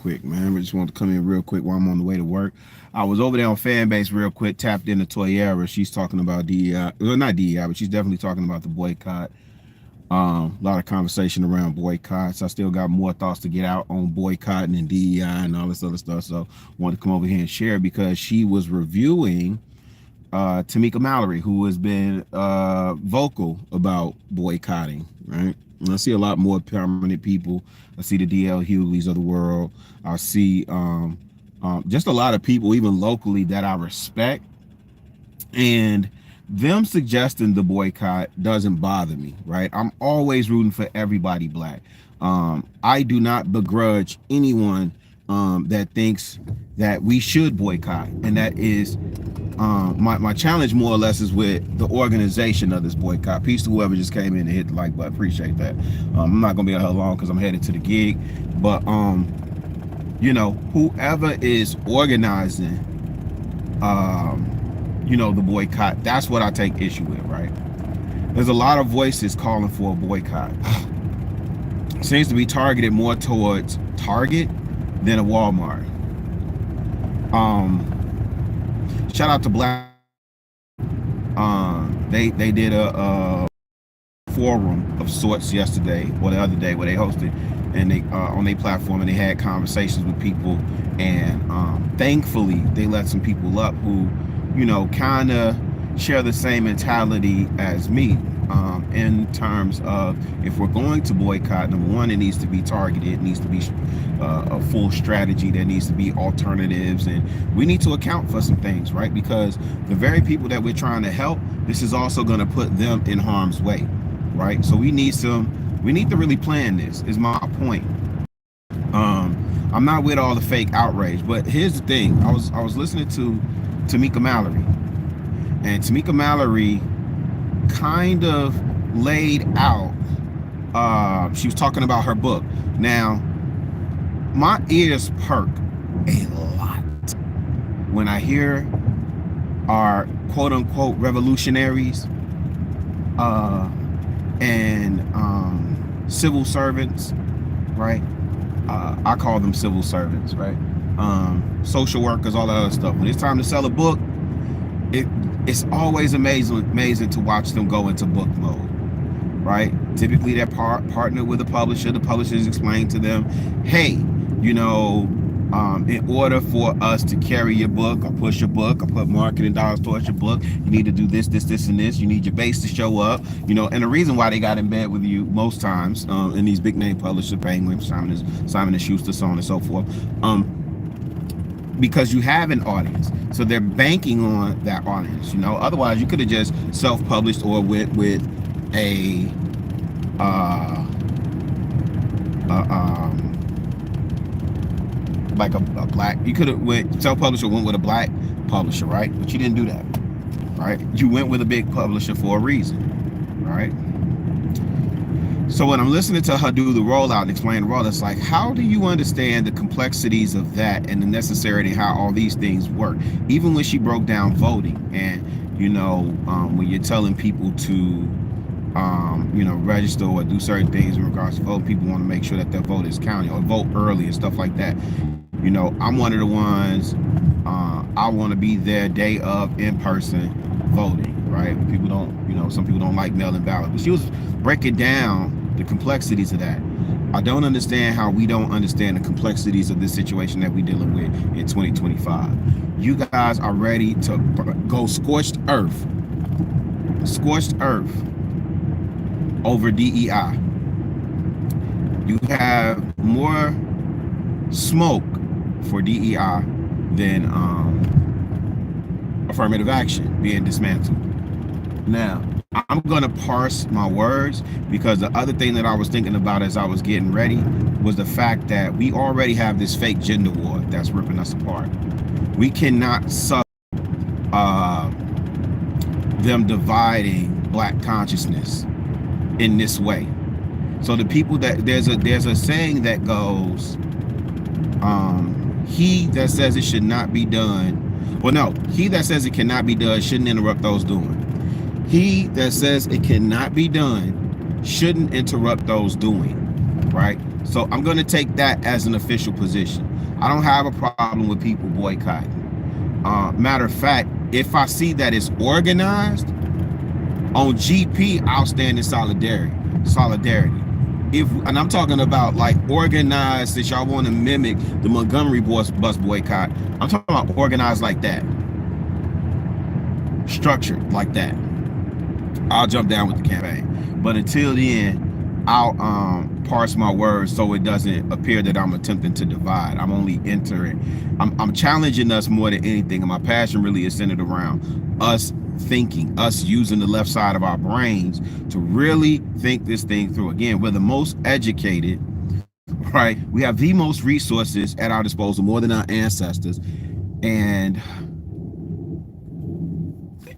quick, man. I just wanted to come in real quick while I'm on the way to work. I was over there on Fanbase real quick, tapped into Toyera. She's talking about DEI. Well, not DEI, but she's definitely talking about the boycott. A lot of conversation around boycotts. I still got more thoughts to get out on boycotting and DEI and all this other stuff. So wanted to come over here and share because she was reviewing Tamika Mallory, who has been vocal about boycotting, right? And I see a lot more prominent people. I see the DL Hughleys of the world. I see just a lot of people, even locally, that I respect. And them suggesting the boycott doesn't bother me, right? I'm always rooting for everybody black. I do not begrudge anyone that thinks that we should boycott, and that is my challenge more or less is with the organization of this boycott. Peace to whoever just came in and hit the like button. Appreciate that. I'm not gonna be out here long because I'm headed to the gig, but you know, whoever is organizing you know, the boycott, that's what I take issue with, right? There's a lot of voices calling for a boycott. Seems to be targeted more towards Target than a Walmart. Shout out to Black. They did a forum of sorts yesterday or the other day where they hosted and they on their platform, and they had conversations with people, and thankfully they let some people up who, you know, kind of share the same mentality as me, in terms of, if we're going to boycott, number one, it needs to be targeted, it needs to be a full strategy, there needs to be alternatives, and we need to account for some things, right? Because the very people that we're trying to help, this is also going to put them in harm's way, right? So we need to really plan this, is my point. I'm not with all the fake outrage, but here's the thing. I was listening to Tamika Mallory, and Tamika Mallory kind of laid out, she was talking about her book. Now, my ears perk a lot when I hear our quote unquote revolutionaries and civil servants, right? I call them civil servants, right? Social workers, all that other stuff. When it's time to sell a book, it's always amazing to watch them go into book mode, right? Typically they're partnered with a publisher. The publishers explain to them, hey, you know, in order for us to carry your book or push your book or put marketing dollars towards your book, you need to do this, this, this, and this. You need your base to show up, you know. And the reason why they got in bed with you most times, in these big name publishers, Penguin, Simon & Schuster, so on and so forth, because you have an audience, so they're banking on that audience, you know. Otherwise, you could have just self-published or with a like a black, you could have went self-publisher, went with a black publisher, right? But you didn't do that, right? You went with a big publisher for a reason, right? So when I'm listening to her do the rollout and explain the rollout, it's like, how do you understand the complexities of that and the necessity of how all these things work? Even when she broke down voting, and, you know, when you're telling people to, you know, register or do certain things in regards to vote, people want to make sure that their vote is counted or vote early and stuff like that. You know, I'm one of the ones, I want to be there day of in person voting, right? People don't, you know, some people don't like mail-in ballot, but she was breaking down the complexities of that. I don't understand how we don't understand the complexities of this situation that we're dealing with in 2025. You guys are ready to go scorched earth over DEI. You have more smoke for DEI than affirmative action being dismantled. Now, I'm gonna parse my words, because the other thing that I was thinking about as I was getting ready was the fact that we already have this fake gender war that's ripping us apart. We cannot sub them dividing black consciousness in this way. So the people that there's a saying that goes, he that says it should not be done, well, no, he that says it cannot be done shouldn't interrupt those doing. He that says it cannot be done shouldn't interrupt those doing, right? So I'm going to take that as an official position. I don't have a problem with people boycotting. Matter of fact, if I see that it's organized on GP, I'll stand in solidarity. And I'm talking about like organized, that y'all want to mimic the Montgomery bus boycott. I'm talking about organized like that, structured like that. I'll jump down with the campaign. But until then, I'll parse my words so it doesn't appear that I'm attempting to divide. I'm only entering. I'm challenging us more than anything, and my passion really is centered around us thinking, us using the left side of our brains to really think this thing through. Again, we're the most educated, right? We have the most resources at our disposal, more than our ancestors. And,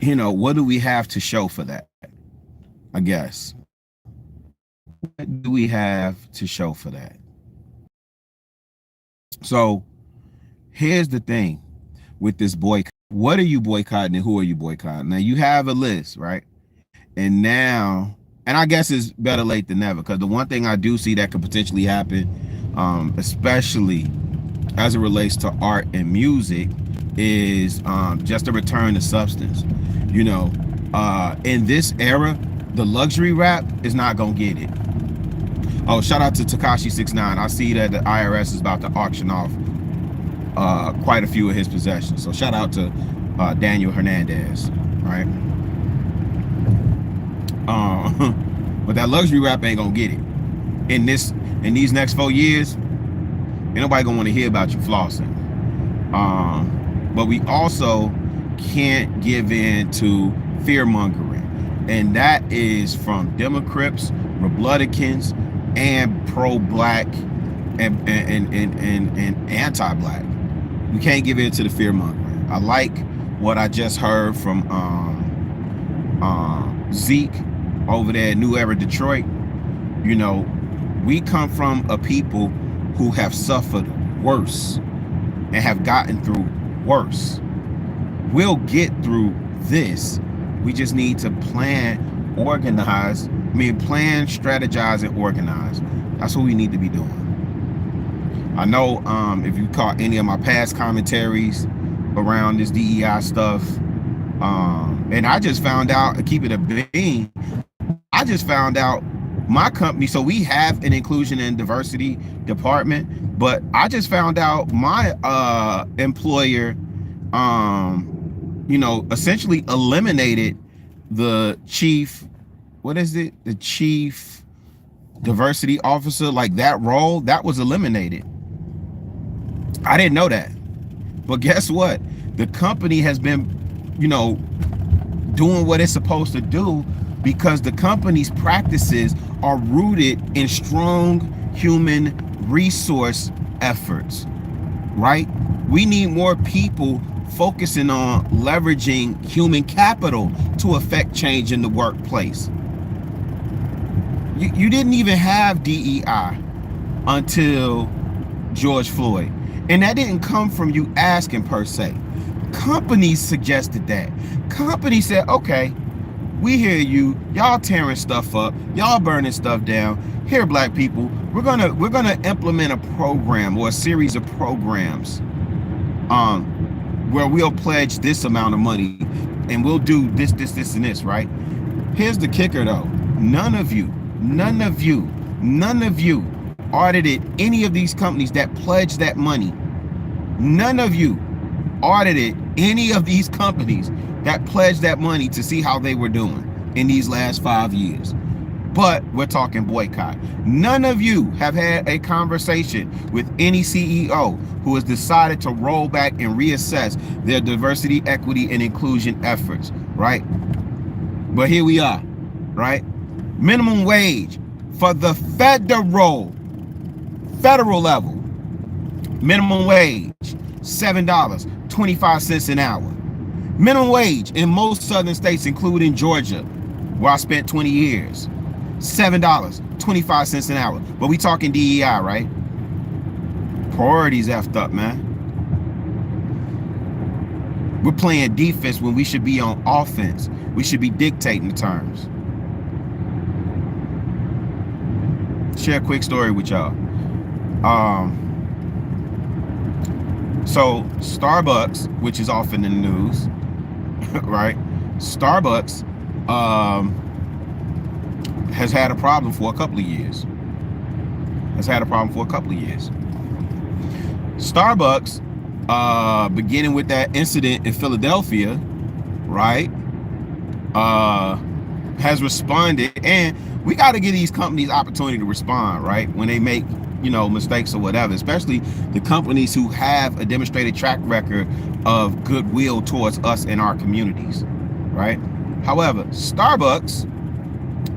you know, what do we have to show for that? I guess. What do we have to show for that? So here's the thing with this boycott. What are you boycotting and who are you boycotting? Now you have a list, right? And now, and I guess it's better late than never, because the one thing I do see that could potentially happen, especially as it relates to art and music, is just a return to substance. You know, in this era, the luxury rap is not gonna get it. Oh, shout out to Tekashi 6ix9ine. I see that the IRS is about to auction off quite a few of his possessions. So shout out to Daniel Hernandez, right? But that luxury rap ain't gonna get it. In these next 4 years, ain't nobody gonna want to hear about you flossing. But we also can't give in to fear mongering, and that is from Democrats, Republicans, and pro-black and anti-black. We can't give in to the fear mongering. I like what I just heard from Zeke over there at New Era Detroit. You know, we come from a people who have suffered worse and have gotten through worse. We'll get through this. We just need to plan, strategize, and organize. That's what we need to be doing. I know if you caught any of my past commentaries around this DEI stuff, and I just found out, keep it a bean, I just found out my company, so we have an inclusion and diversity department, but I just found out my employer, you know, essentially eliminated the chief, the chief diversity officer, like that role, that was eliminated. I didn't know that. But guess what? The company has been, you know, doing what it's supposed to do, because the company's practices are rooted in strong human resource efforts, right? We need more people focusing on leveraging human capital to affect change in the workplace. You didn't even have DEI until George Floyd. And that didn't come from you asking per se. Companies suggested that. Companies said, okay, we hear you, y'all tearing stuff up, y'all burning stuff down. Here, black people, we're gonna implement a program or a series of programs where we'll pledge this amount of money and we'll do this, and this, right? Here's the kicker though. None of you audited any of these companies that pledged that money. None of you audited any of these companies that pledged that money to see how they were doing in these last 5 years. But we're talking boycott. None of you have had a conversation with any CEO who has decided to roll back and reassess their diversity, equity, and inclusion efforts, right? But here we are, right? Minimum wage for the federal level. Minimum wage, $7.25 an hour. Minimum wage in most southern states, including Georgia, where I spent 20 years, $7.25 an hour. But we talking DEI, right? Priorities effed up, man. We're playing defense when we should be on offense. We should be dictating the terms. Share a quick story with y'all. Um, so Starbucks, which is often in the news, right? Starbucks has had a problem for a couple of years. Has had a problem for a couple of years. Starbucks, beginning with that incident in Philadelphia, right? Has responded, and we got to give these companies opportunity to respond, right? When they make, mistakes or whatever, especially the companies who have a demonstrated track record of goodwill towards us and our communities, right? However, Starbucks,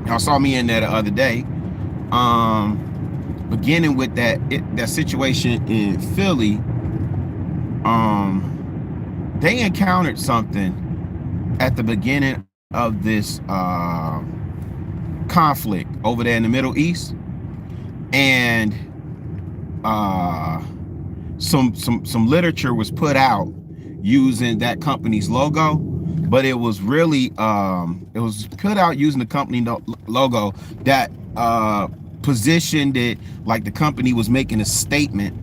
y'all saw me in there the other day, beginning with that situation in Philly, they encountered something at the beginning of this conflict over there in the Middle East, and some literature was put out using that company's logo, but it was really it was put out using the company logo that positioned it like the company was making a statement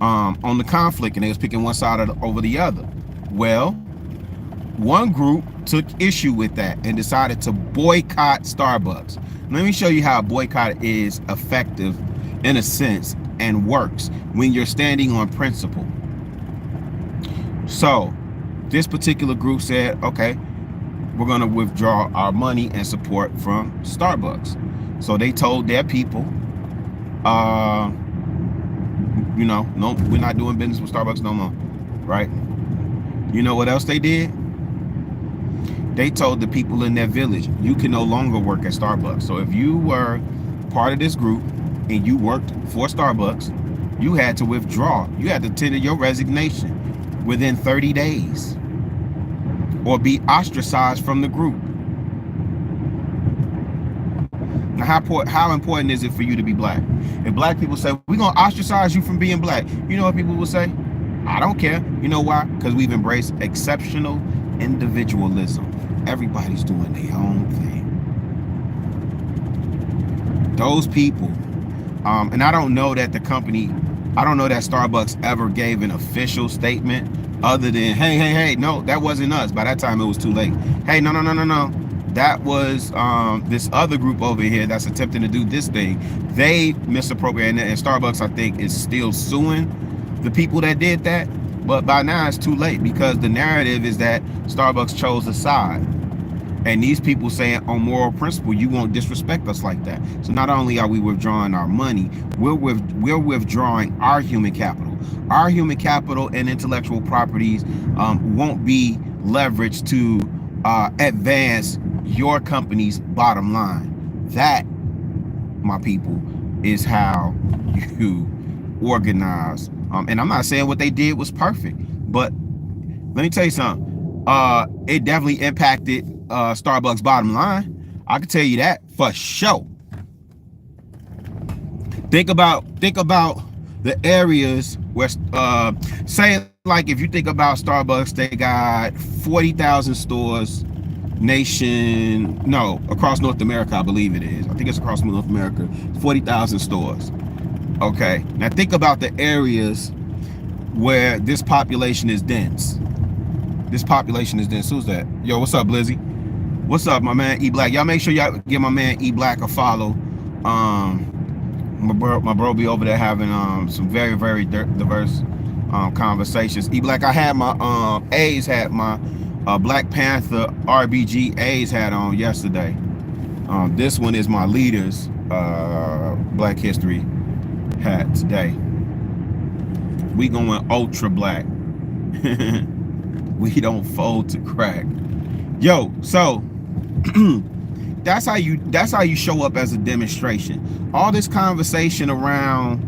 on the conflict, and they was picking one side over the other. Well, one group took issue with that and decided to boycott Starbucks. Let me show you how a boycott is effective in a sense and works when you're standing on principle. So this particular group said, okay, we're going to withdraw our money and support from Starbucks. So they told their people, no, we're not doing business with Starbucks no more, right? You know what else they did? They told the people in their village, you can no longer work at Starbucks. So if you were part of this group and you worked for Starbucks, you had to withdraw. You had to tender your resignation within 30 days or be ostracized from the group. Now, how important is it for you to be black? If black people say, we're going to ostracize you from being black, you know what people will say? I don't care. You know why? Because we've embraced exceptional individualism. Everybody's doing their own thing. Those people, and I don't know that Starbucks ever gave an official statement other than, hey, no, that wasn't us. By that time, it was too late. Hey, no. That was this other group over here that's attempting to do this thing. They misappropriated, and Starbucks, I think, is still suing the people that did that. But by now it's too late, because the narrative is that Starbucks chose a side. And these people saying on moral principle, you won't disrespect us like that. So not only are we withdrawing our money, we're withdrawing our human capital. Our human capital and intellectual properties won't be leveraged to advance your company's bottom line. That, my people, is how you organize. And I'm not saying what they did was perfect, but let me tell you something. It definitely impacted Starbucks' bottom line. I can tell you that for sure. Think about the areas where, say, like if you think about Starbucks, they got 40,000 stores across North America, I believe it is. I think it's across North America, 40,000 stores. Okay, now think about the areas where this population is dense. Who's that? Yo, what's up, Blizzy? What's up, my man E Black? Y'all make sure y'all give my man E Black a follow. My bro be over there having some very, very diverse conversations. E Black, I had my A's hat, my Black Panther RBG A's hat on yesterday. This one is my leader's Black History hat today. We going ultra black. We don't fold to crack. Yo, so that's how you show up as a demonstration. All this conversation around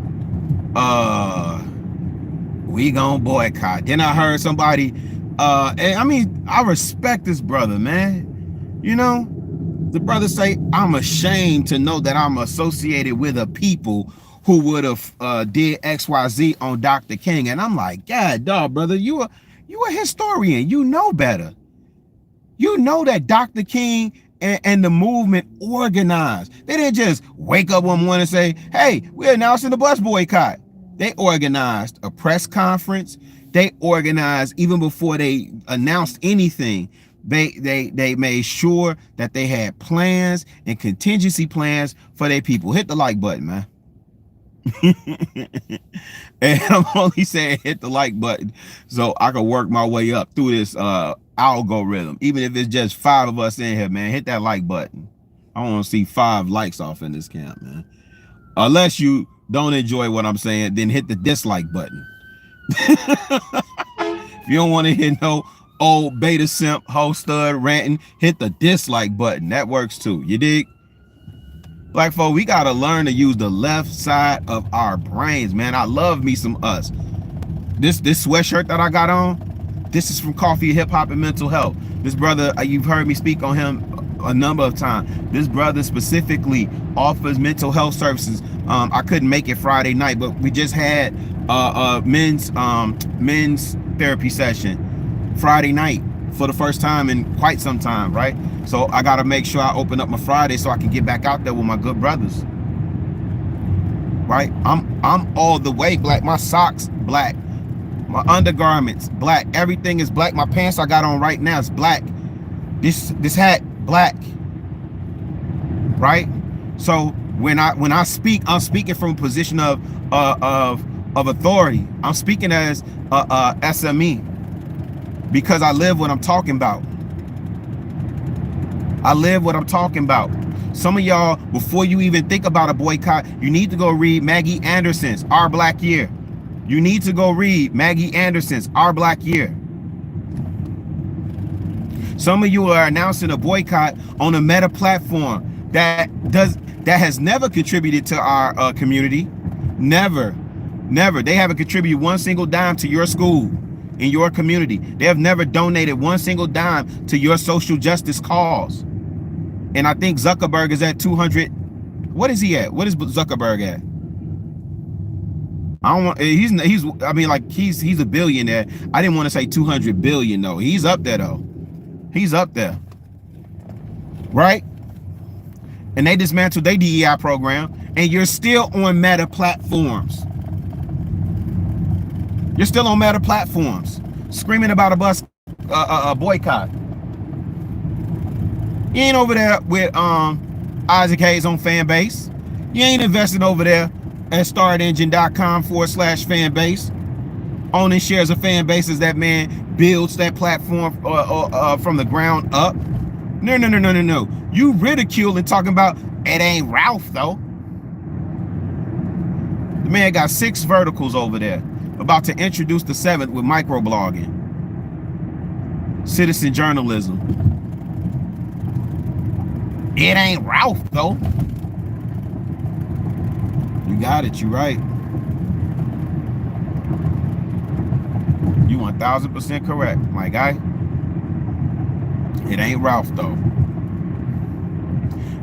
we gonna boycott. Then I heard somebody and I mean, I respect this brother, man. You know, the brother say, I'm ashamed to know that I'm associated with a people who would have did XYZ on Dr. King. And I'm like, God, dog, brother, you a historian. You know better. You know that Dr. King and the movement organized. They didn't just wake up one morning and say, hey, we're announcing the bus boycott. They organized a press conference. They organized even before they announced anything. They made sure that they had plans and contingency plans for their people. Hit the like button, man. And I'm only saying hit the like button so I can work my way up through this algorithm. Even if it's just 5 of us in here, man, hit that like button. I want to see 5 likes off in this camp, man. Unless you don't enjoy what I'm saying, then hit the dislike button. If you don't want to hear no old beta simp hoe stud ranting, hit the dislike button. That works too. You dig? Black folk, we gotta learn to use the left side of our brains, man. I love me some us. This sweatshirt that I got on, this is from Coffee, Hip Hop, and Mental Health. This brother, you've heard me speak on him a number of times. This brother specifically offers mental health services. I couldn't make it Friday night, but we just had a men's therapy session Friday night for the first time in quite some time, right? So I gotta make sure I open up my Friday so I can get back out there with my good brothers. Right? I'm all the way black. My socks black. My undergarments black. Everything is black. My pants I got on right now is black. This hat black. Right? So when I speak, I'm speaking from a position of authority. I'm speaking as a SME because I live what I'm talking about. I live what I'm talking about. Some of y'all, before you even think about a boycott, you need to go read Maggie Anderson's Our Black Year. You need to go read Maggie Anderson's Our Black Year. Some of you are announcing a boycott on a meta platform that has never contributed to our community. Never. They haven't contributed one single dime to your school, in your community. They have never donated one single dime to your social justice cause. And I think Zuckerberg is at 200. What is he at? What is Zuckerberg at? I don't want. He's. I mean, like he's a billionaire. I didn't want to say 200 billion though. He's up there though. He's up there, right? And they dismantled their DEI program, and you're still on meta platforms. You're still on meta platforms, screaming about a boycott. You ain't over there with Isaac Hayes on Fanbase. You ain't investing over there at startengine.com/fanbase, owning shares of Fanbase as that man builds that platform from the ground up. No. You ridicule and talking about it ain't Ralph though. The man got 6 verticals over there. About to introduce the 7th with microblogging, citizen journalism. It ain't Ralph though. You got it. You right. You 1000% correct, my guy. It ain't Ralph though.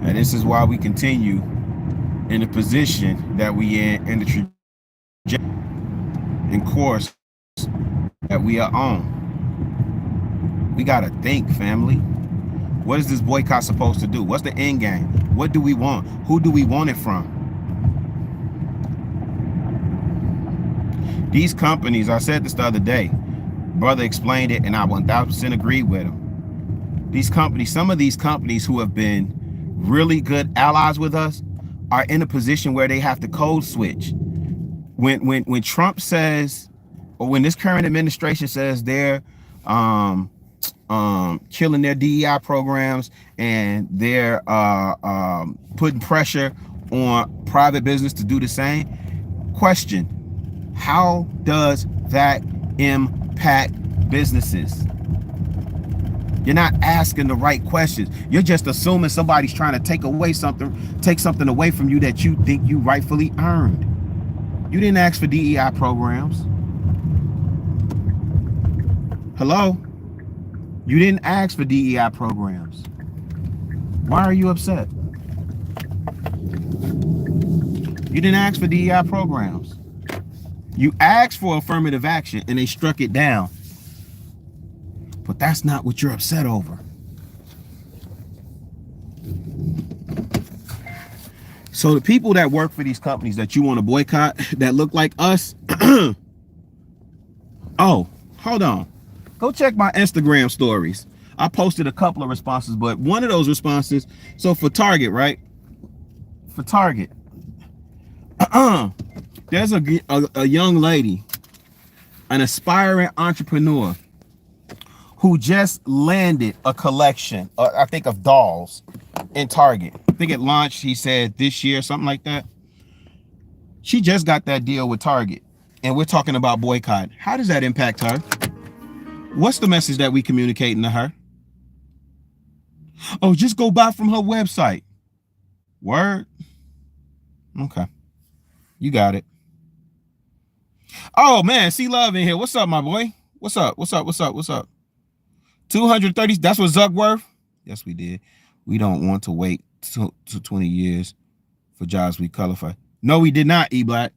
And this is why we continue in the position that we in the trajectory and course that we are on. We gotta think, family. What is this boycott supposed to do? What's the end game? What do we want? Who do we want it from? These companies, I said this the other day, brother explained it and I 1000% agree with him. These companies, some of these companies who have been really good allies with us are in a position where they have to code switch. When Trump says, or when this current administration says they're killing their DEI programs and they're putting pressure on private business to do the same, question, how does that impact businesses? You're not asking the right questions. You're just assuming somebody's trying to take something away from you that you think you rightfully earned. You didn't ask for DEI programs. Hello? You didn't ask for DEI programs. Why are you upset? You didn't ask for DEI programs. You asked for affirmative action and they struck it down. But that's not what you're upset over. So the people that work for these companies that you want to boycott that look like us, oh, hold on. Go check my Instagram stories. I posted a couple of responses, but one of those responses, so for Target, right? For Target, there's a young lady, an aspiring entrepreneur who just landed a collection, I think, of dolls in Target. I think it launched, he said, this year, something like that. She just got that deal with Target, and we're talking about boycott. How does that impact her? What's the message that we communicating to her? Oh, just go buy from her website. Word? Okay. You got it. Oh, man, see Love in here. What's up, my boy? What's up? What's up? What's up? What's up? 230, that's what Zuck worth? Yes, we did. We don't want to wait to 20 years for jobs we qualify. No, we did not, E-Black.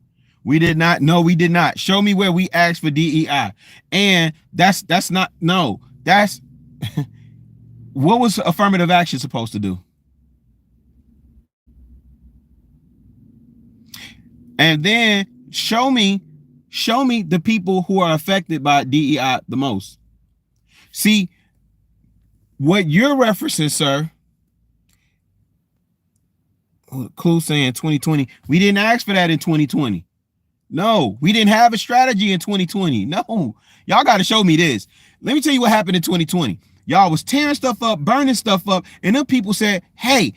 We did not. No, we did not. Show me where we asked for DEI. And that's not, no, that's, what was affirmative action supposed to do? And then show me the people who are affected by DEI the most. See, what you're referencing, sir, Clue saying 2020. We didn't ask for that in 2020. No, we didn't have a strategy in 2020. No, y'all got to show me this. Let me tell you what happened in 2020. Y'all was tearing stuff up, burning stuff up, and then people said, hey,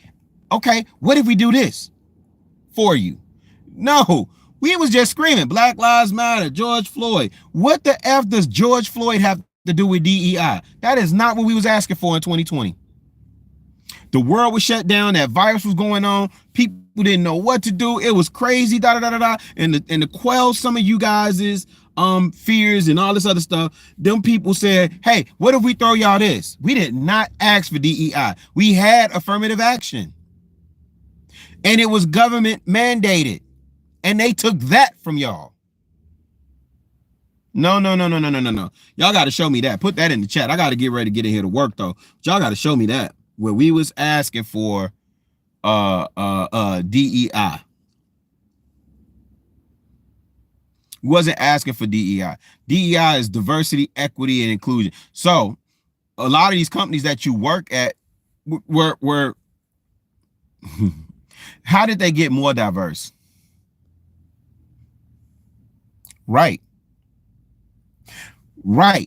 okay, what if we do this for you? No, we was just screaming, Black Lives Matter, George Floyd. What the F does George Floyd have to do with DEI? That is not what we was asking for in 2020. The world was shut down. That virus was going on. People didn't know what to do. It was crazy, and to quell some of you guys' fears and all this other stuff, them people said, hey, what if we throw y'all this? We did not ask for DEI. We had affirmative action. And it was government mandated. And they took that from y'all. No. Y'all got to show me that. Put that in the chat. I got to get ready to get in here to work, though. But y'all got to show me that. Where we was asking for DEI. We wasn't asking for DEI. DEI is diversity, equity, and inclusion. So a lot of these companies that you work at were how did they get more diverse? Right.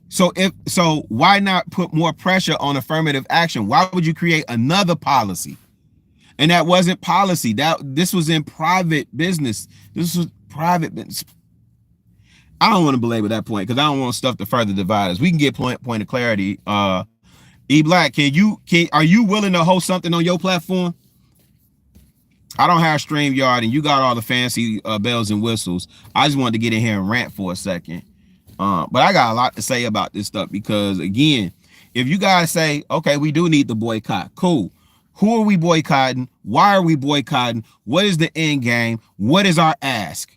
So why not put more pressure on affirmative action? Why would you create another policy? And that wasn't policy. This was in private business. This was private business. I don't want to belabor that point because I don't want stuff to further divide us. We can get point of clarity. E-Black, are you willing to host something on your platform? I don't have StreamYard and you got all the fancy bells and whistles. I just wanted to get in here and rant for a second. But I got a lot to say about this stuff because, again, if you guys say, okay, we do need the boycott, cool. Who are we boycotting? Why are we boycotting? What is the end game? What is our ask?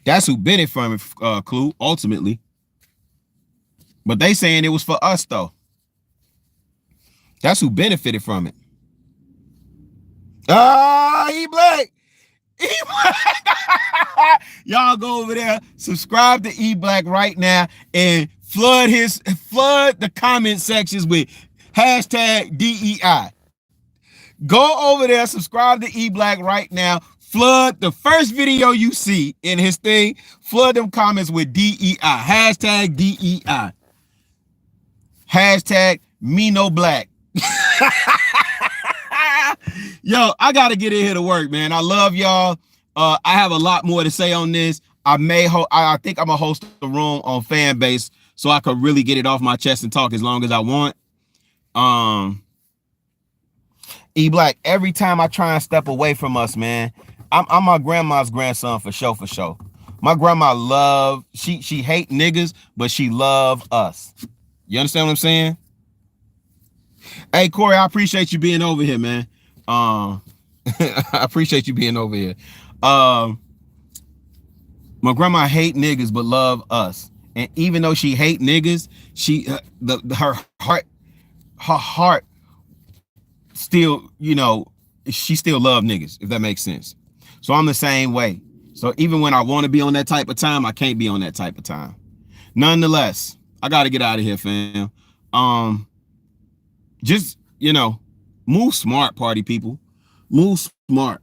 That's who benefit from it, Clue, ultimately. But they saying it was for us, though. That's who benefited from it. E-Black. Y'all go over there, subscribe to E-Black right now, and flood the comment sections with hashtag DEI. Go over there, subscribe to E-Black right now. Flood the first video you see in his thing. Flood them comments with DEI. Hashtag DEI. Hashtag me no black. Yo, I gotta get in here to work, man. I love y'all. I have a lot more to say on this. I think I'm gonna host the room on Fanbase so I could really get it off my chest and talk as long as I want. E-Black, every time I try and step away from us, man, I'm my grandma's grandson for sure. My grandma she hate niggas, but she love us. You understand what I'm saying? Hey, Corey, I appreciate you being over here, man. I appreciate you being over here. My grandma hate niggas but love us, and even though she hate niggas, her heart still, she still love niggas, if that makes sense. So I'm the same way. So even when I want to be on that type of time, I can't be on that type of time. Nonetheless, I got to get out of here, fam. Um, just, move smart, party people. Move smart.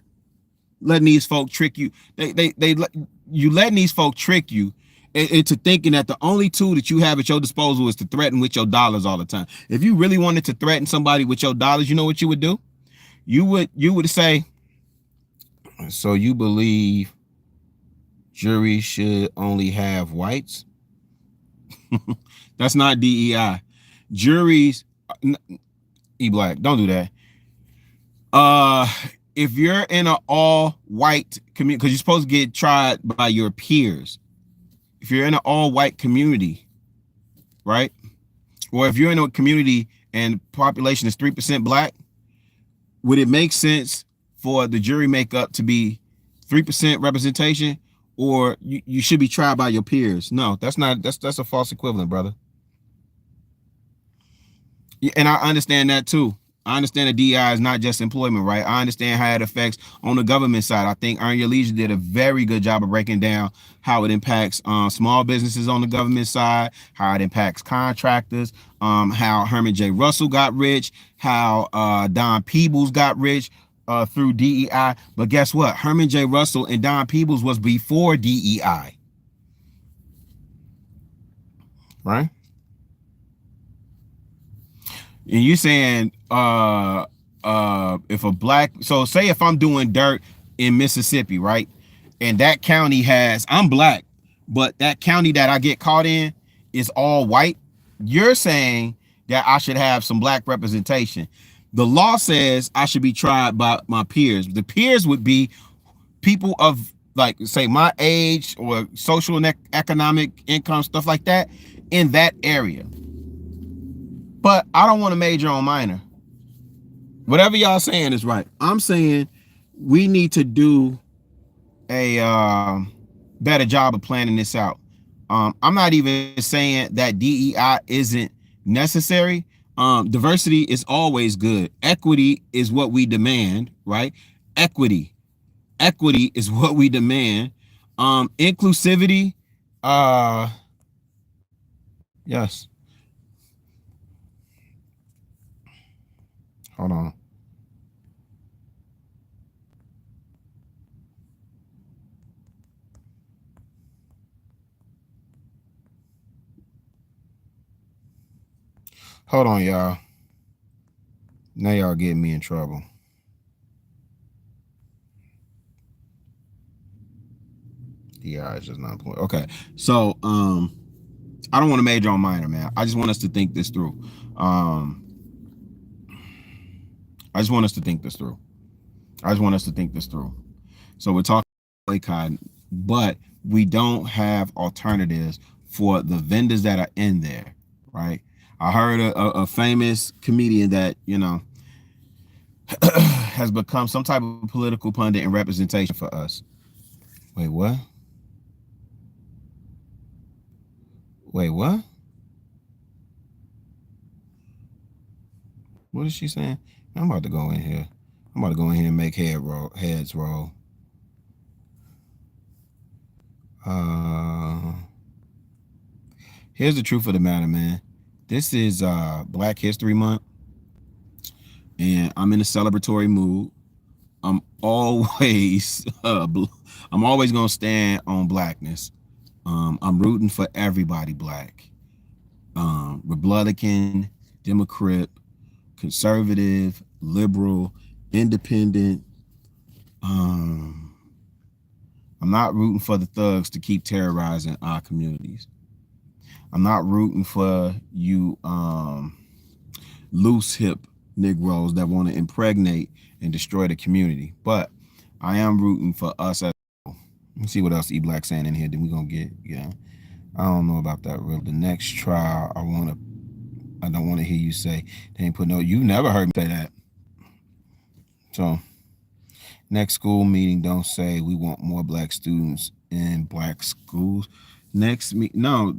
Letting these folk trick you. You letting these folk trick you into thinking that the only tool that you have at your disposal is to threaten with your dollars all the time. If you really wanted to threaten somebody with your dollars, you know what you would do? You would say, so you believe juries should only have whites? That's not DEI. Juries, E-Black, don't do that. If you're in an all-white community, because you're supposed to get tried by your peers. If you're in an all-white community, right? Or if you're in a community and population is 3% black, would it make sense for the jury makeup to be 3% representation, or you should be tried by your peers? No, that's a false equivalent, brother. And I understand that too. I understand that DEI is not just employment, right? I understand how it affects on the government side. I think Earn Your Leisure did a very good job of breaking down how it impacts small businesses on the government side, how it impacts contractors, how Herman J. Russell got rich, how Don Peebles got rich through DEI. But guess what? Herman J. Russell and Don Peebles was before DEI, right? And you saying if a black, so say if I'm doing dirt in Mississippi, right? And that county I'm black, but that county that I get caught in is all white. You're saying that I should have some black representation. The law says I should be tried by my peers. The peers would be people of, like, say, my age or social and economic income, stuff like that, in that area. But I don't want to major on minor. Whatever y'all saying is right. I'm saying we need to do a better job of planning this out. I'm not even saying that DEI isn't necessary. Diversity is always good. Equity is what we demand, right? Equity is what we demand. Inclusivity, yes. Hold on. Hold on, y'all. Now y'all getting me in trouble. Yeah, it's just not important. Okay. So I don't want to major on minor, man. I just want us to think this through. I just want us to think this through. So we're talking boycott, but we don't have alternatives for the vendors that are in there, right? I heard a famous comedian that, has become some type of political pundit and representation for us. Wait, what? Wait, what? What is she saying? I'm about to go in here. And make heads roll. Here's the truth of the matter, man. This is Black History Month, and I'm in a celebratory mood. I'm always gonna stand on blackness. I'm rooting for everybody black. Republican, Democrat, conservative, liberal, independent. I'm not rooting for the thugs to keep terrorizing our communities. I'm not rooting for you loose hip Negroes that want to impregnate and destroy the community. But I am rooting for us. Let's see what else E-Black saying in here. Then we're gonna get, I don't know about that real. The next trial, I don't want to hear you say they ain't put no. You never heard me say that. So next school meeting, don't say we want more black students in black schools. No,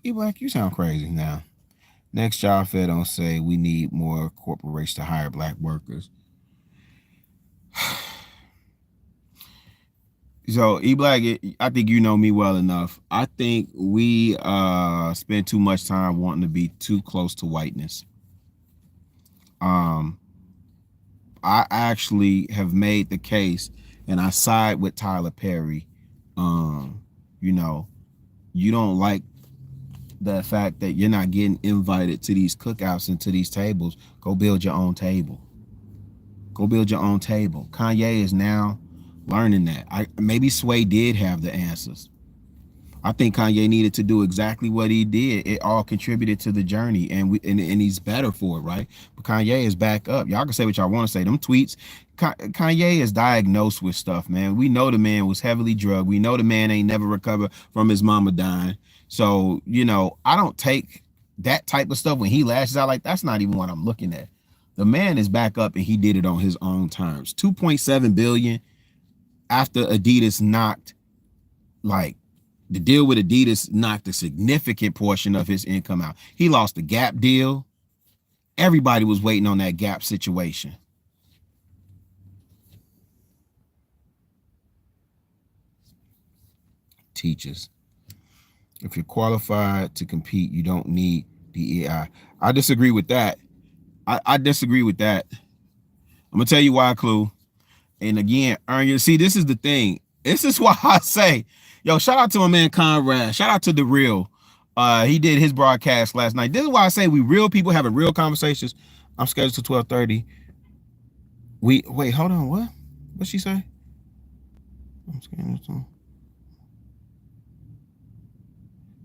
E-Black, you sound crazy now. Next job fair don't say we need more corporations to hire black workers. So E-Black, I think you know me well enough. I think we spend too much time wanting to be too close to whiteness. Um, I actually have made the case, and I side with Tyler Perry. Um, you know, you don't like the fact that you're not getting invited to these cookouts and to these tables. Go build your own table. Go build your own table. Kanye is now learning that. Maybe Sway did have the answers. I think Kanye needed to do exactly what he did. It all contributed to the journey, and he's better for it, right? But Kanye is back up. Y'all can say what y'all want to say. Them tweets, Kanye is diagnosed with stuff, man. We know the man was heavily drugged. We know the man ain't never recovered from his mama dying. So, I don't take that type of stuff when he lashes out like that's not even what I'm looking at. The man is back up and he did it on his own terms. 2.7 billion after Adidas knocked like the deal with Adidas knocked a significant portion of his income out. He lost the Gap deal. Everybody was waiting on that Gap situation. Teachers. If you're qualified to compete, you don't need DEI. I disagree with that. I disagree with that. I'm going to tell you why, Clue. And again, see, this is the thing. This is why I say, yo, shout out to my man Conrad. Shout out to The Real. He did his broadcast last night. This is why I say we real people having real conversations. I'm scheduled to 12:30. Wait, hold on. What'd she say? I'm scheduled to.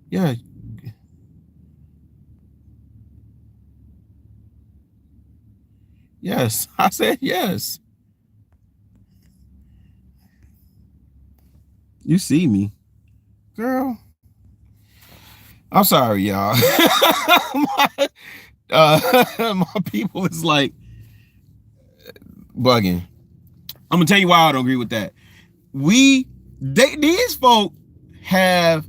Yeah. Yes. I said yes. You see me. Girl. I'm sorry, y'all. My people is like bugging. I'm gonna tell you why I don't agree with that. These folk have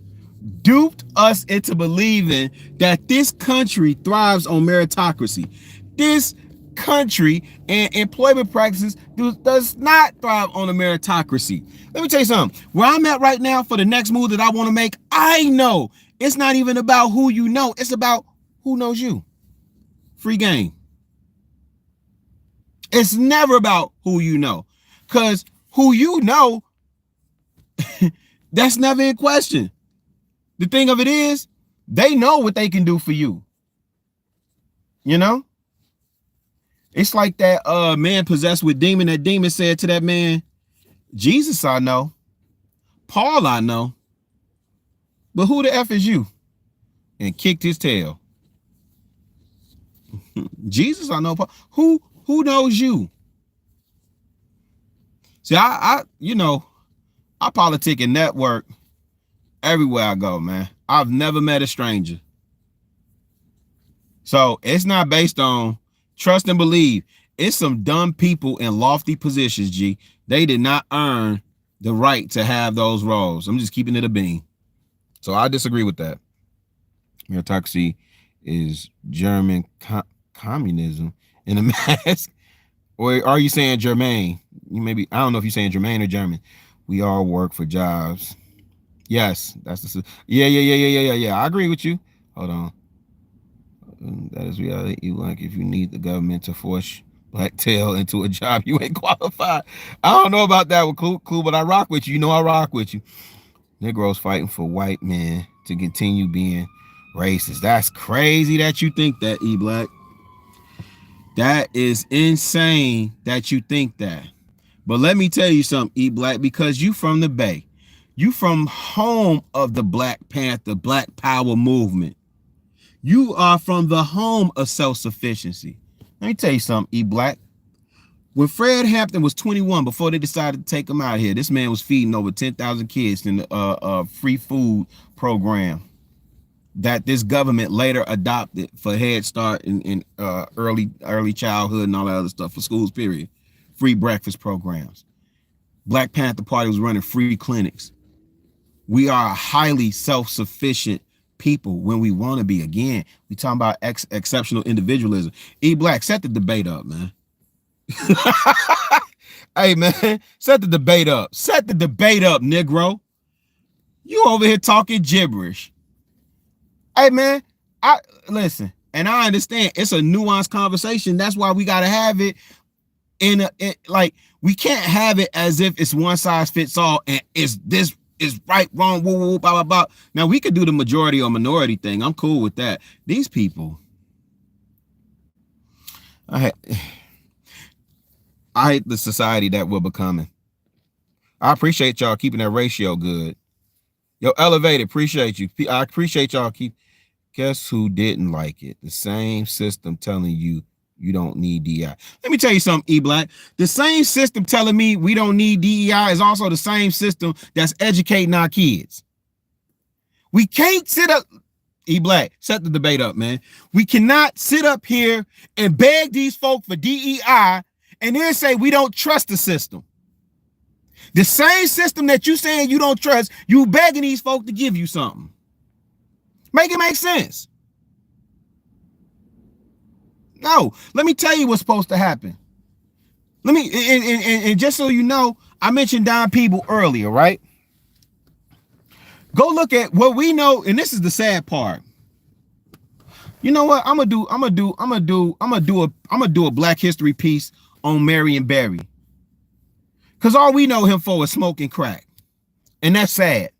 duped us into believing that this country thrives on meritocracy. This country and employment practices does not thrive on a meritocracy. Let me tell you something. Where I'm at right now for the next move that I want to make, I know it's not even about who you know. It's about who knows you. Free game. It's never about who you know. Because who you know, that's never in question. The thing of it is, they know what they can do for you. You know? It's like that man possessed with demon. That demon said to that man, Jesus I know. Paul I know. But who the F is you? And kicked his tail. Jesus I know. Paul. Who knows you? See, I politic and network everywhere I go, man. I've never met a stranger. So it's not based on trust and believe. It's some dumb people in lofty positions, G. They did not earn the right to have those roles. I'm just keeping it a bean. So I disagree with that. Meritocracy is German communism in a mask. Or are you saying Germain? I don't know if you're saying Germain or German. We all work for jobs. Yes, that's the. Yeah. I agree with you. Hold on. That is reality. You like if you need the government to force black tail into a job, you ain't qualified. I don't know about that with Clue, but I rock with you. You know I rock with you. Negroes fighting for white men to continue being racist. That's crazy that you think that, E-Black. That is insane that you think that. But let me tell you something, E-Black, because you from the Bay. You from home of the Black Panther, Black Power movement. You are from the home of self-sufficiency. Let me tell you something, E-Black. When Fred Hampton was 21, before they decided to take him out here, this man was feeding over 10,000 kids in the free food program that this government later adopted for Head Start and early childhood and all that other stuff for schools, period. Free breakfast programs. Black Panther Party was running free clinics. We are a highly self-sufficient people when we want to be. Again, we talking about exceptional individualism. E Black, set the debate up, man. Hey, man, set the debate up. Set the debate up, Negro. You over here talking gibberish. Hey, man, I listen, and I understand it's a nuanced conversation. That's why we got to have it like, we can't have it as if it's one size fits all and it's this is right, wrong, woo, woo, blah, blah, blah. Now, we could do the majority or minority thing. I'm cool with that. These people, I hate the society that we're becoming. I appreciate y'all keeping that ratio good. Yo, Elevated, appreciate you. I appreciate y'all Guess who didn't like it? The same system telling you don't need DEI. Let me tell you something, E Black. The same system telling me we don't need DEI is also the same system that's educating our kids. We can't sit up, E Black, set the debate up, man. We cannot sit up here and beg these folk for DEI and then say we don't trust the system. The same system that you saying you don't trust, you begging these folk to give you something. Make it make sense. No, let me tell you what's supposed to happen. Let me, and just so you know, I mentioned Don Peeble earlier, right? Go look at what we know, and this is the sad part. You know what? I'm gonna do a Black History piece on Marion Barry. Cause all we know him for is smoking crack. And that's sad.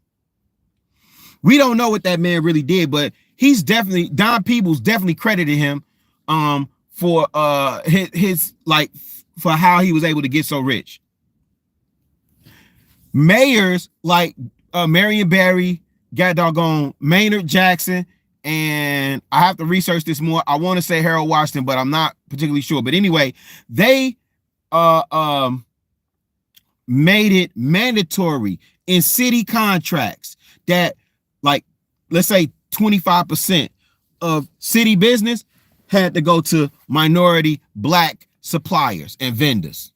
We don't know what that man really did, but he's definitely, Don Peebles definitely credited him for his like for how he was able to get so rich. Mayors like Marion Barry, got doggone Maynard Jackson, and I have to research this more. I want to say Harold Washington, but I'm not particularly sure. But anyway, they made it mandatory in city contracts that, like, let's say 25% of city business had to go to minority Black suppliers and vendors.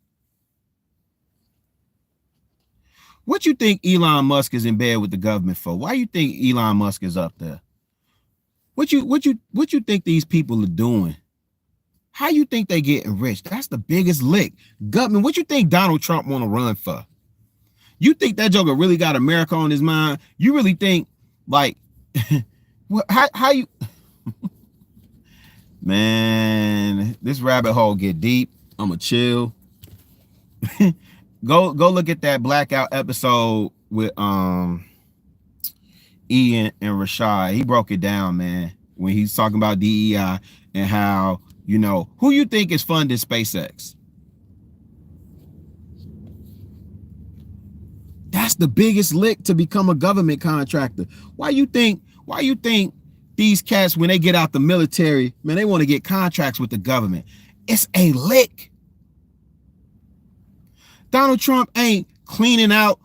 What you think Elon Musk is in bed with the government for? Why you think Elon Musk is up there? What you think these people are doing? How you think they getting rich? That's the biggest lick. Government, what you think Donald Trump want to run for? You think that joker really got America on his mind? You really think, like, how you... Man, this rabbit hole get deep. I'ma chill. Go look at that Blackout episode with Ian and Rashad. He broke it down, man, when he's talking about DEI and how, you know, who you think is funding SpaceX? That's the biggest lick to become a government contractor. Why you think these cats, when they get out the military, man, they want to get contracts with the government? It's a lick. Donald Trump ain't cleaning out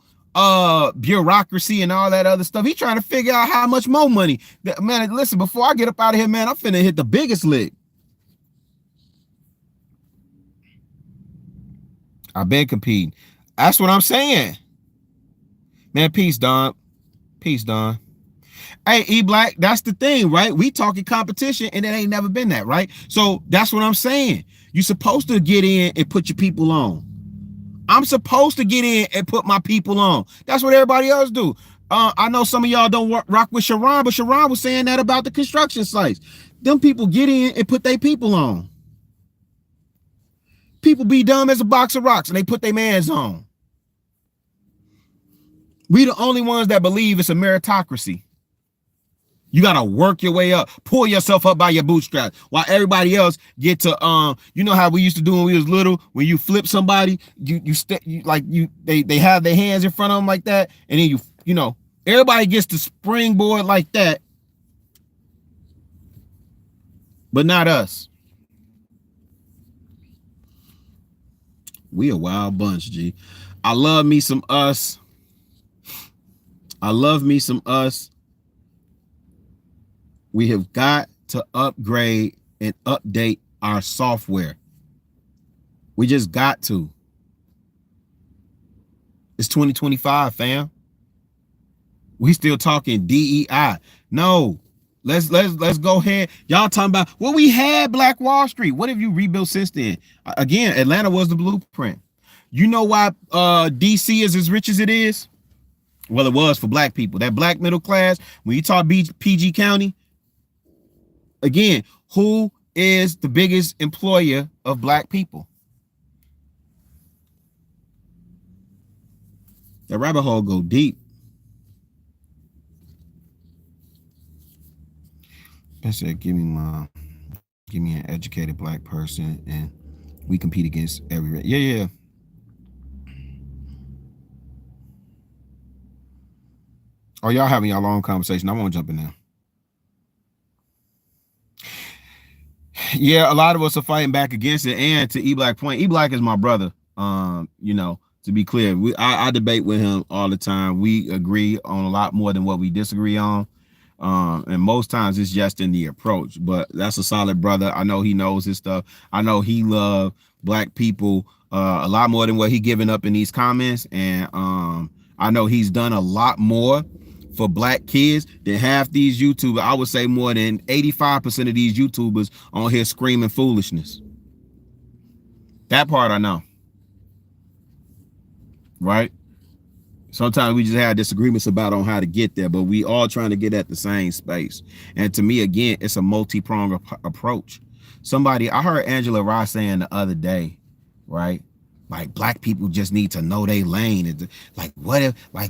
bureaucracy and all that other stuff. He's trying to figure out how much more money. Man, listen, before I get up out of here, man, I'm finna hit the biggest lick. I've been competing. That's what I'm saying. Man, peace, Don. Peace, Don. Hey, E Black, that's the thing, right? We talking competition, and it ain't never been that, right? So that's what I'm saying. You're supposed to get in and put your people on. I'm supposed to get in and put my people on. That's what everybody else do. I know some of y'all don't rock with Sharon, but Sharon was saying that about the construction sites. Them people get in and put their people on. People be dumb as a box of rocks, and they put their mans on. We the only ones that believe it's a meritocracy. You gotta work your way up, pull yourself up by your bootstraps, while everybody else get to you know how we used to do when we was little, when you flip somebody, they have their hands in front of them like that, and then you know everybody gets to springboard like that, but not us. We a wild bunch, G. I love me some us. I love me some us. We have got to upgrade and update our software. We just got to. It's 2025, fam. We still talking DEI. No, Let's go ahead. Y'all talking about, well, we had Black Wall Street. What have you rebuilt since then? Again, Atlanta was the blueprint. You know why DC is as rich as it is? Well, it was for black people. That black middle class, when you talk PG County, again, who is the biggest employer of black people? That rabbit hole go deep. I said, give me an educated black person, and we compete against every. Yeah. Oh, y'all having y'all long conversation. I won't jump in there. Yeah, a lot of us are fighting back against it. And to E-Black point, E-Black is my brother. To be clear, I debate with him all the time. We agree on a lot more than what we disagree on. And most times it's just in the approach, but that's a solid brother. I know he knows his stuff. I know he loves black people a lot more than what he giving up in these comments. And I know he's done a lot more for black kids than half these YouTubers. I would say more than 85% of these YouTubers on here screaming foolishness. That part I know. Right? Sometimes we just have disagreements about on how to get there, but we all trying to get at the same space. And to me, again, it's a multi-pronged approach. I heard Angela Ross saying the other day, right? Like, black people just need to know their lane. It's like,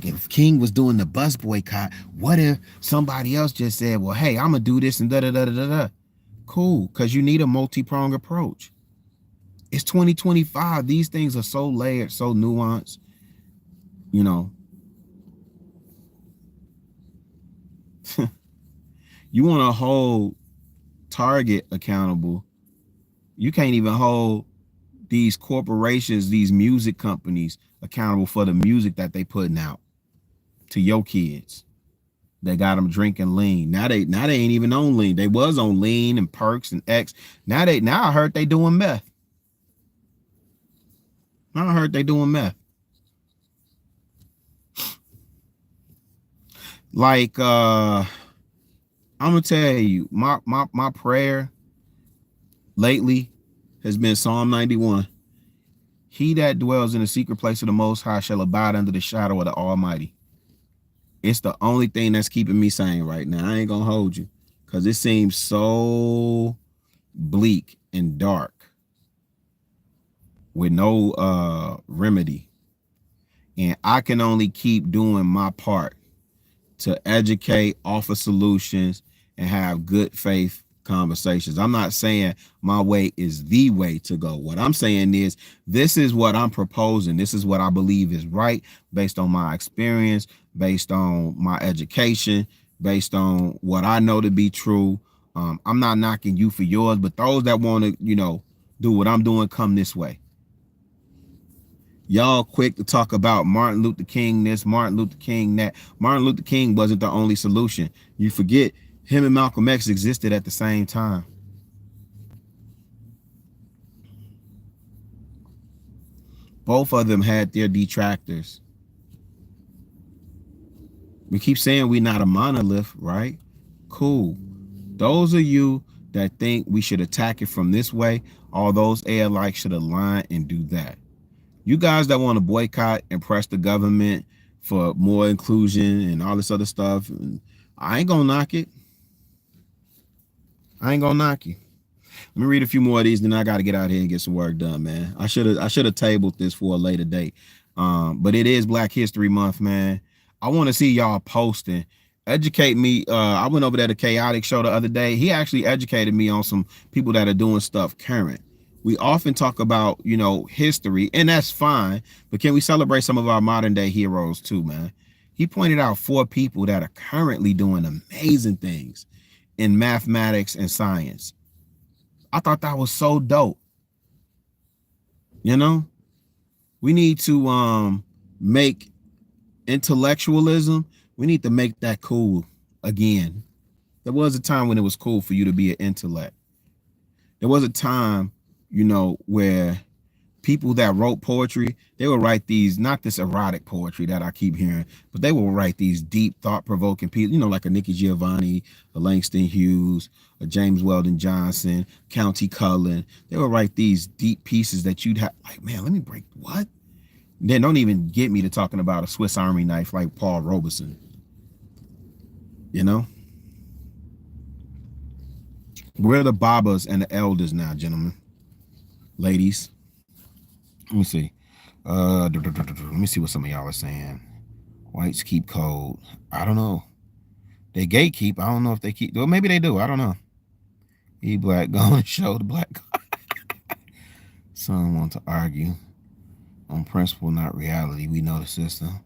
if King was doing the bus boycott, what if somebody else just said, well, hey, I'm gonna do this and da-da-da-da-da. Cool, because you need a multi-pronged approach. It's 2025. These things are so layered, so nuanced, you know. You want to hold Target accountable. You can't even hold these corporations, these music companies accountable for the music that they putting out to your kids. They got them drinking lean. Now they ain't even on lean. They was on lean and perks and X. Now I heard they doing meth. Like I'm gonna tell you, my prayer lately has been Psalm 91. He that dwells in the secret place of the Most High shall abide under the shadow of the Almighty. It's the only thing that's keeping me sane right now. I ain't gonna hold you, because it seems so bleak and dark with no remedy. And I can only keep doing my part to educate, offer solutions, and have good faith conversations. I'm not saying my way is the way to go. What I'm saying is, this is what I'm proposing. This is what I believe is right, based on my experience, based on my education, based on what I know to be true. I'm not knocking you for yours, but those that want to, do what I'm doing, come this way. Y'all quick to talk about Martin Luther King this, Martin Luther King that. Martin Luther King wasn't the only solution. You forget him and Malcolm X existed at the same time. Both of them had their detractors. We keep saying we're not a monolith, right? Cool. Those of you that think we should attack it from this way, all those air-likes should align and do that. You guys that want to boycott and press the government for more inclusion and all this other stuff, I ain't gonna knock it. I ain't gonna knock you. Let me read a few more of these, then I got to get out here and get some work done, man. I should have tabled this for a later date. But it is Black History Month, man. I want to see y'all posting. Educate me. I went over there to Chaotic Show the other day. He actually educated me on some people that are doing stuff current. We often talk about, history, and that's fine, but can we celebrate some of our modern day heroes too, man? He pointed out 4 people that are currently doing amazing things in mathematics and science. I thought that was so dope. We need to make intellectualism, we need to make that cool again. There was a time when it was cool for you to be an intellect. There was a time, where people that wrote poetry, they would write these, not this erotic poetry that I keep hearing, but they will write these deep, thought-provoking people, like a Nikki Giovanni, a Langston Hughes, a James Weldon Johnson, County Cullen. They will write these deep pieces that you'd have, like, man, let me break, what? Then don't even get me to talking about a Swiss Army knife like Paul Robeson. We're the Babas and the elders now, gentlemen, ladies. Let me see. Let me see what some of y'all are saying. Whites keep code. I don't know. They gatekeep. I don't know if they keep. Well, maybe they do. I don't know. Black going to show the black. Some want to argue on principle, not reality. We know the system.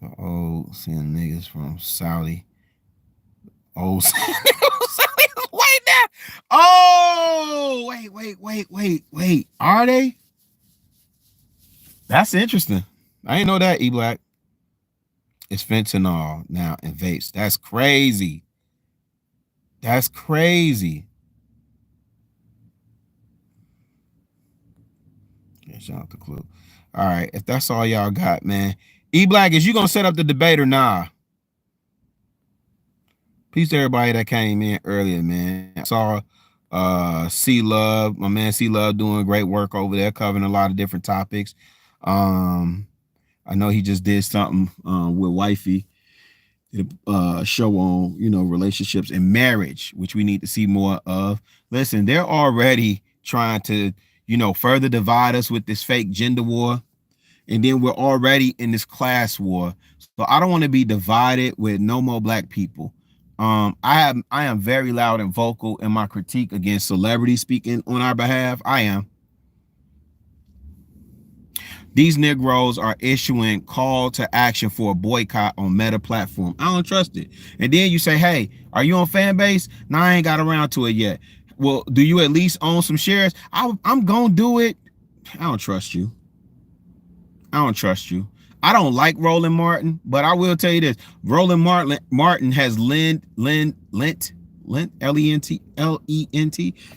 The old seeing niggas from Saudi. Old wait now. Oh, wait. Are they? That's interesting. I didn't know that, E-Black. It's fentanyl now in vapes. That's crazy. That's crazy. Yeah, shout out the clue. All right, if that's all y'all got, man. E-Black, is you gonna set up the debate or nah? Peace to everybody that came in earlier, man. I saw C Love, my man C Love, doing great work over there, covering a lot of different topics. I know he just did something with Wifey, show on relationships and marriage, which we need to see more of. Listen, they're already trying to further divide us with this fake gender war, and then we're already in this class war. So I don't want to be divided with no more black people. I am very loud and vocal in my critique against celebrities speaking on our behalf. I am. These Negroes are issuing call to action for a boycott on Meta platform. I don't trust it. And then you say, hey, are you on fan base? No, I ain't got around to it yet. Well, do you at least own some shares? I'm going to do it. I don't trust you. I don't like Roland Martin, but I will tell you this. Roland Martin has lent, L-E-N-T.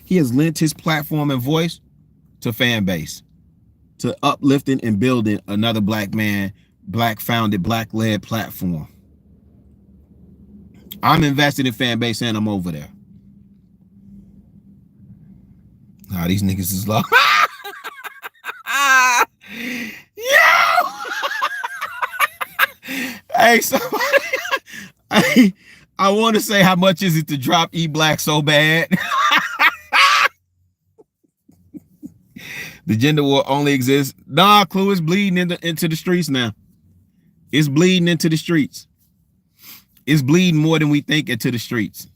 He has lent his platform and voice to fan base, to uplifting and building another black man, black founded, black led platform. I'm invested in fan base and I'm over there. Nah, these niggas is low. Yo! Hey, somebody, I want to say, how much is it to drop E-Black so bad? The gender war only exists. Nah, Clue is bleeding into the streets now. It's bleeding into the streets. It's bleeding more than we think into the streets.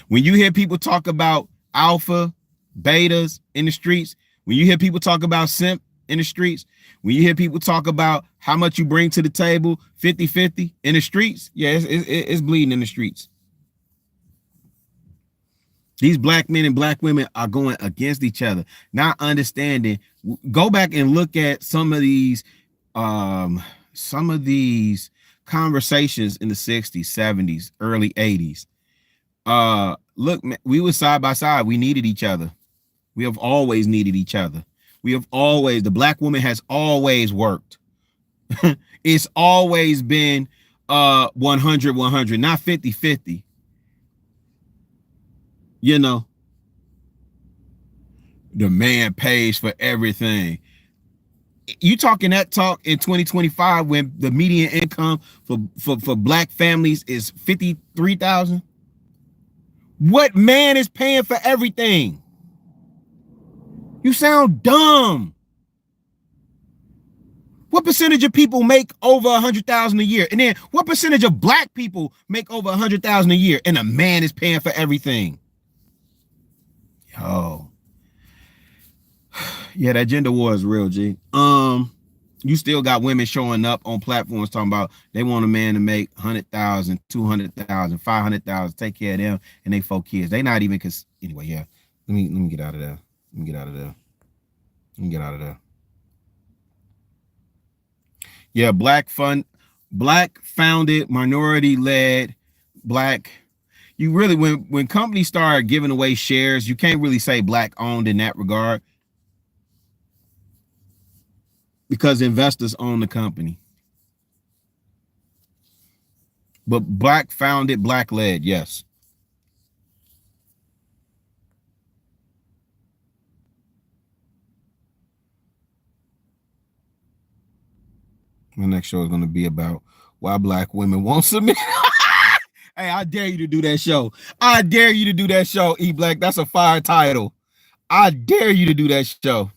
When you hear people talk about alpha, betas in the streets, when you hear people talk about simp in the streets, when you hear people talk about how much you bring to the table, 50-50 in the streets, yeah, it's bleeding in the streets. These black men and black women are going against each other, not understanding. Go back and look at some of these conversations in the 60s, 70s, early 80s. Look, man, we were side by side. We needed each other. We have always needed each other. The black woman has always worked. It's always been 100-100, not 50-50. The man pays for everything. You talking that talk in 2025 when the median income for black families is $53,000? What man is paying for everything? You sound dumb. What percentage of people make over 100,000 a year? And then what percentage of black people make over 100,000 a year? And a man is paying for everything. Yo. Yeah, that gender war is real, G. You still got women showing up on platforms talking about they want a man to make 100,000, 200,000, 500,000, take care of them and they 4 kids. They not even, cause anyway, yeah. Let me get out of there. Yeah, black founded, minority led, black. You really, when companies start giving away shares, you can't really say black owned in that regard. because investors own the company. But black founded, black led, yes. The next show is going to be about why black women won't submit. Hey, I dare you to do that show. I dare you to do that show, E Black. That's a fire title. I dare you to do that show.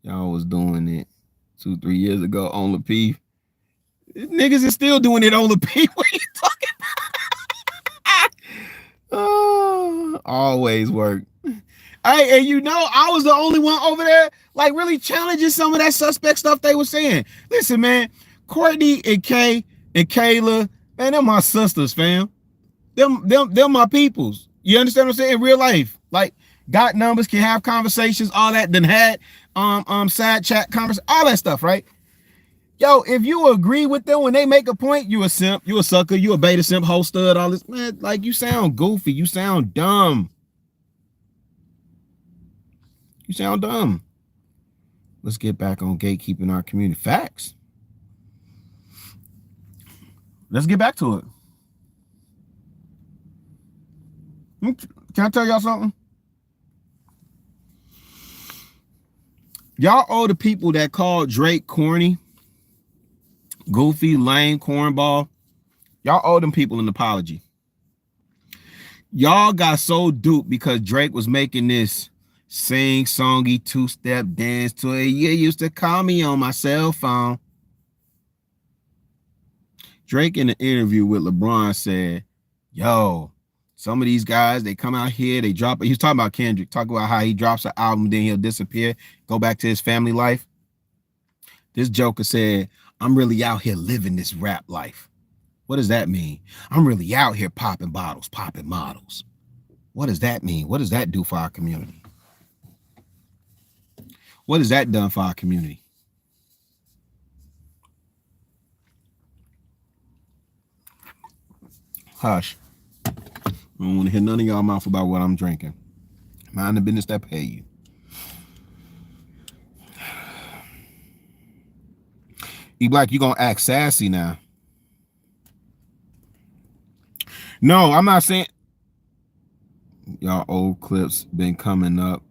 Y'all was doing it 2-3 years ago on Lapeef. Niggas is still doing it on Lapeef. What are you talking about? Oh, always work. Hey, and you know, I was the only one over there, like, really challenging some of that suspect stuff they were saying. Listen, man, Courtney and Kay and Kayla, man, they're my sisters, fam. Them my peoples. You understand what I'm saying? In real life, like, got numbers, can have conversations, all that. Then had side chat conversation, all that stuff, right? Yo, if you agree with them when they make a point, you a simp, you a sucker, you a beta simp, whole stud, all this, man. Like, you sound goofy, you sound dumb. You sound dumb. Let's get back on gatekeeping our community. Facts. Let's get back to it. Can I tell y'all something? Y'all owe the people that called Drake corny, goofy, lame, cornball. Y'all owe them people an apology. Y'all got so duped because Drake was making this sing-songy two-step dance to it. You used to call me on my cell phone. Drake in an interview with LeBron said, yo, some of these guys, they come out here, they drop it. He was talking about Kendrick, talking about how he drops an album, then he'll disappear, go back to his family life. This joker said, I'm really out here living this rap life. What does that mean? I'm really out here popping bottles, popping models. What does that mean? What does that do for our community? What has that done for our community? Hush. I don't want to hear none of y'all mouth about what I'm drinking. Mind the business that pay you. E Black, you gonna act sassy now. No, I'm not saying. Y'all old clips been coming up.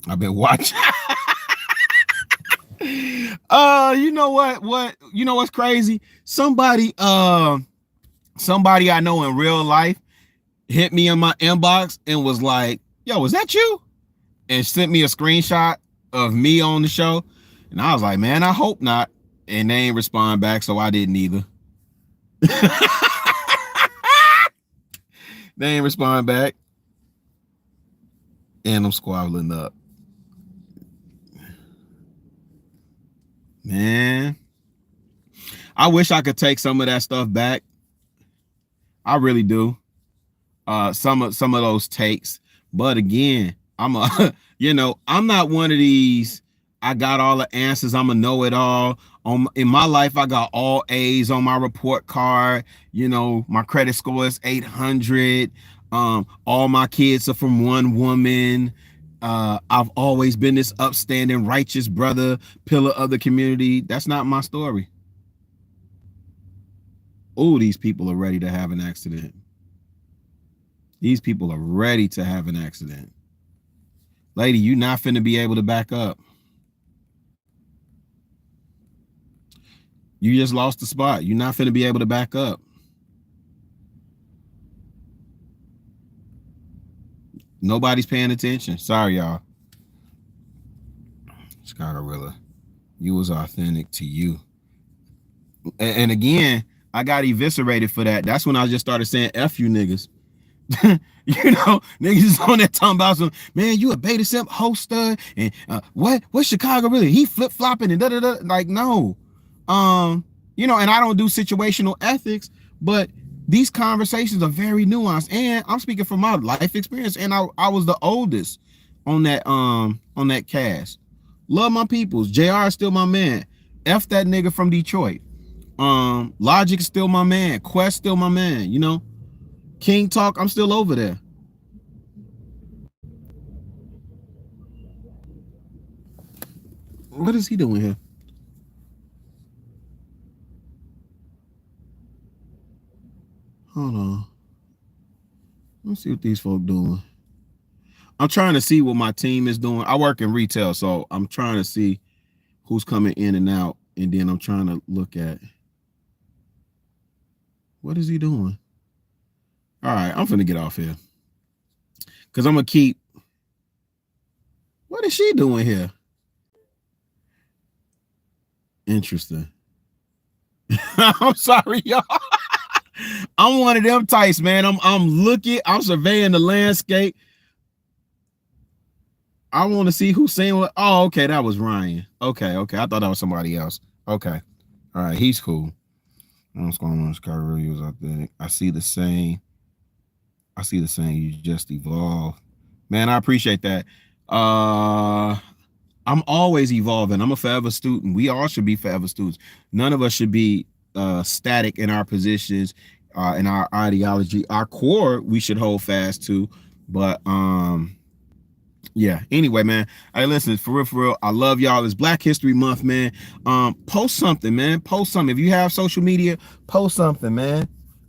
I've been watching. You know what? You know what's crazy? Somebody I know in real life hit me in my inbox and was like, yo, was that you? And sent me a screenshot of me on the show. And I was like, man, I hope not. And they ain't respond back, so I didn't either. They ain't respond back. And I'm squabbling up. Man, I wish I could take some of that stuff back. I really do. Some of those takes. But again, I'm not one of these, I got all the answers, I'm a know-it-all. In my life, I got all A's on my report card. You know, my credit score is 800. All my kids are from one woman. I've always been this upstanding, righteous brother, pillar of the community. That's not my story. Oh, these people are ready to have an accident. These people are ready to have an accident. Lady, you're not finna be able to back up. You just lost the spot. You're not finna be able to back up. Nobody's paying attention. Sorry, y'all. Skygorilla, you was authentic to you. And again, I got eviscerated for that. That's when I just started saying F you niggas. You know, niggas is on that talking about some, man, you a beta simp host and what's Chicago really? He flip-flopping and da-da-da. Like, no. You know, and I don't do situational ethics, but these conversations are very nuanced. And I'm speaking from my life experience. And I was the oldest on that cast. Love my peoples. JR is still my man. F that nigga from Detroit. Logic is still my man. Quest still my man, you know. King Talk, I'm still over there. What is he doing here? Hold on. Let's see what these folk doing. I'm trying to see what my team is doing. I work in retail, so I'm trying to see who's coming in and out, and then I'm trying to look at what is he doing. All right, I'm finna get off here because I'm gonna keep. What is she doing here? Interesting. I'm sorry, y'all. I'm one of them types, man. I'm looking, I'm surveying the landscape. I want to see who's saying what. Oh, okay, that was Ryan. Okay. I thought that was somebody else. Okay. All right, he's cool. What's going on? Sky reviews out there. I see the same. You just evolved. Man, I appreciate that. I'm always evolving. I'm a forever student. We all should be forever students. None of us should be static in our positions, in our ideology. Our core we should hold fast to. But yeah, anyway, man. Hey, listen, for real, I love y'all. It's Black History Month, man. Post something, man. Post something. If you have social media, post something, man.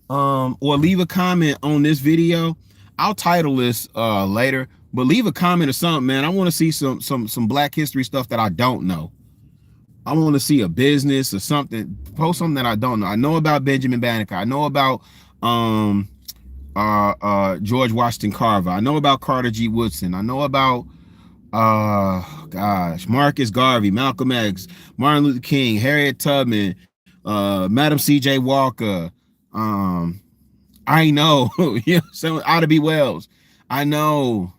Or leave a comment on this video. I'll title this later, but leave a comment or something, man. I want to see some Black history stuff that I don't know. I want to see a business or something. Post something that I don't know. I know about Benjamin Banneker. I know about George Washington Carver. I know about Carter G. Woodson. I know about Marcus Garvey, Malcolm X, Martin Luther King, Harriet Tubman, Madam C.J. Walker. I know, you know, so Ida B. Wells. I know,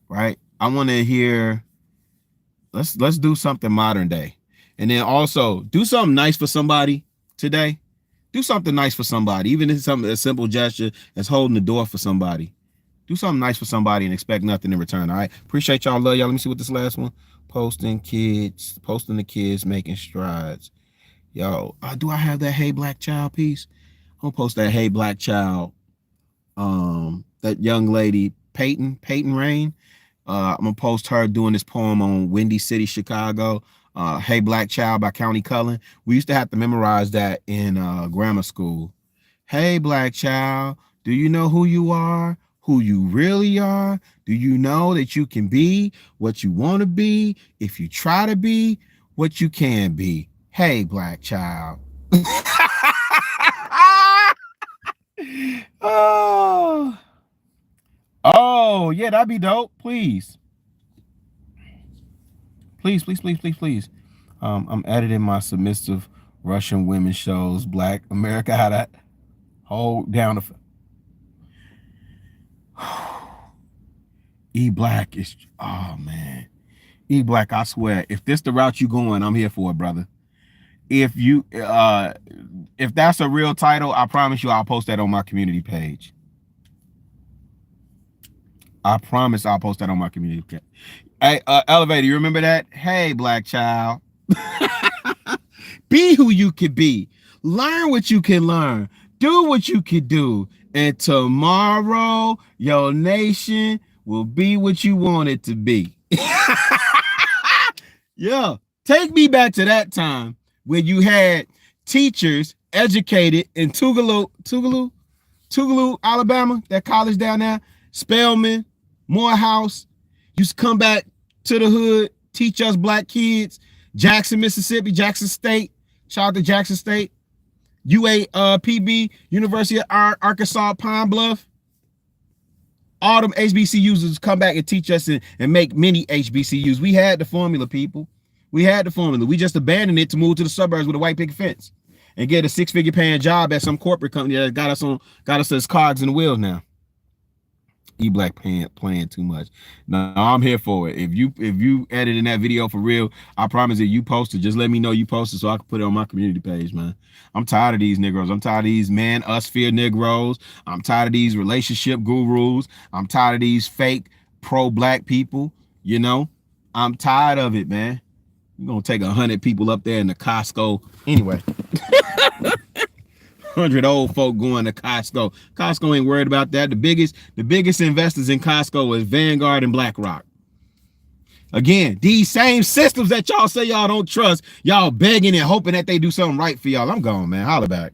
right? I want to hear. Let's do something modern day, and then also do something nice for somebody today. Do something nice for somebody, even if it's something a simple gesture as holding the door for somebody. Do something nice for somebody and expect nothing in return. All right, appreciate y'all. Love y'all. Let me see what this last one. Posting the kids, making strides. Yo, do I have that Hey Black Child piece? I'm gonna post that Hey Black Child. That young lady, Peyton Rain. I'm gonna post her doing this poem on Windy City, Chicago. Hey Black Child by County Cullen. We used to have to memorize that in grammar school. Hey Black Child, do you know who you are? Who you really are? Do you know that you can be what you want to be if you try to be what you can be? Hey, Black Child. Oh, yeah, that'd be dope. Please. I'm editing my submissive Russian women shows. Black America, how to hold down the. E Black is. Oh man, E Black. I swear, if this the route you going, I'm here for it, brother. If that's a real title, I promise you I'll post that on my community page. I promise I'll post that on my community page. Hey, Elevator, you remember that? Hey, Black Child. Be who you could be. Learn what you can learn. Do what you can do. And tomorrow, your nation will be what you want it to be. Yeah. Take me back to that time when you had teachers educated in Tougaloo, Alabama, that college down there, Spelman, Morehouse, used to come back to the hood, teach us black kids, Jackson, Mississippi, Jackson State, shout out to Jackson State, UAPB, University of Arkansas, Pine Bluff. All them HBCUs come back and teach us and make many HBCUs. We had the formula, people. We had the formula. We just abandoned it to move to the suburbs with a white picket fence and get a six-figure paying job at some corporate company that got us as cogs in the wheels now. E-Black playing too much. No, I'm here for it. If you editing that video for real, I promise that you posted. Just let me know you posted so I can put it on my community page, man. I'm tired of these Negroes. I'm tired of these man, us fear Negroes. I'm tired of these relationship gurus. I'm tired of these fake pro-black people. You know, I'm tired of it, man. You're gonna take 100 people up there in the Costco anyway. 100 old folk going to Costco. Costco ain't worried about that. The biggest investors in Costco is Vanguard and BlackRock. Again, these same systems that y'all say y'all don't trust, y'all begging and hoping that they do something right for y'all. I'm gone, man. Holla back.